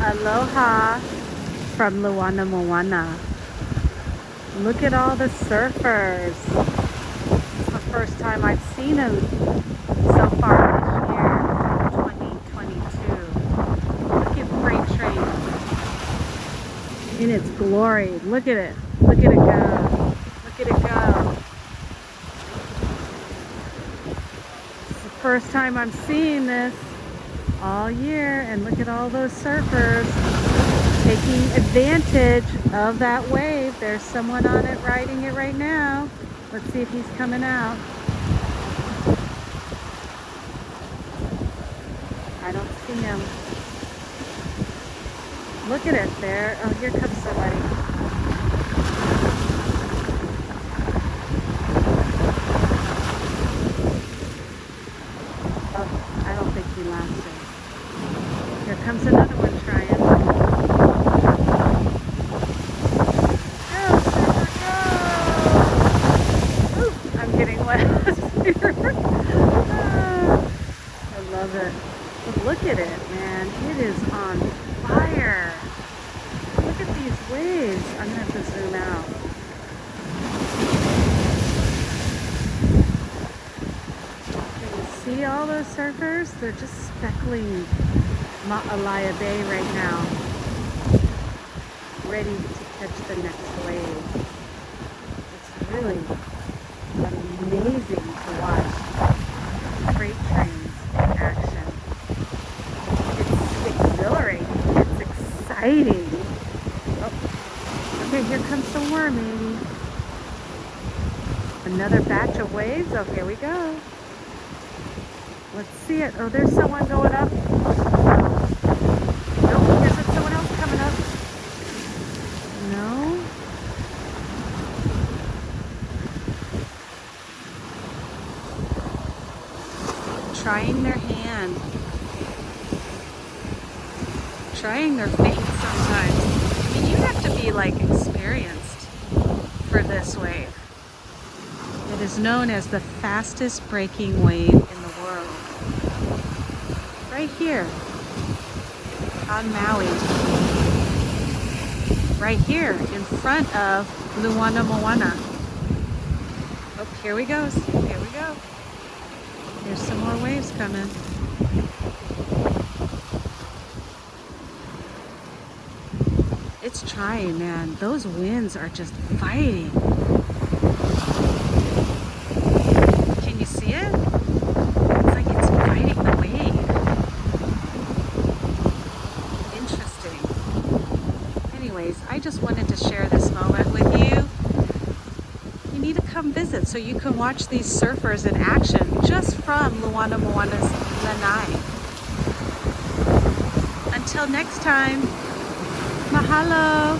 Aloha from Luana Moana. Look at all the surfers. It's the first time I've seen them so far this year, 2022. Look at Frieght Trains in its glory. Look at it. Look at it go. Look at it go. It's the first time I'm seeing this all year, and look at all those surfers taking advantage of that wave. There's someone on it riding it right now. Let's see if he's coming out. I don't see him. Look at it there. Oh, here comes somebody. Oh, I don't think he lasted. Here comes another one trying. Go, surfer, go! Ooh, I'm getting wet. I love it. But look at it, man. It is on fire. Look at these waves. I'm going to have to zoom out. Can you see all those surfers? They're just speckling Ma'alaya Bay right now, ready to catch the next wave. It's really amazing to watch Frieght Trains in action. It's exhilarating. It's exciting. Oh, okay, here comes some more, maybe. Another batch of waves. Oh, here we go. Let's see it. Oh, there's someone going up. Trying their hand, trying their fate sometimes. I mean, you have to be like experienced for this wave. It is known as the fastest breaking wave in the world. Right here on Maui. Right here in front of Luana Moana. Oh, here we go. Here we go. There's some more waves coming. It's trying, man. Those winds are just fighting. Can you see it? It's like it's fighting the wave. Interesting. Anyways, I just wanted to share this moment with you. You need to come visit so you can watch these surfers in action just from Luana Moana Lanai. Until next time, mahalo!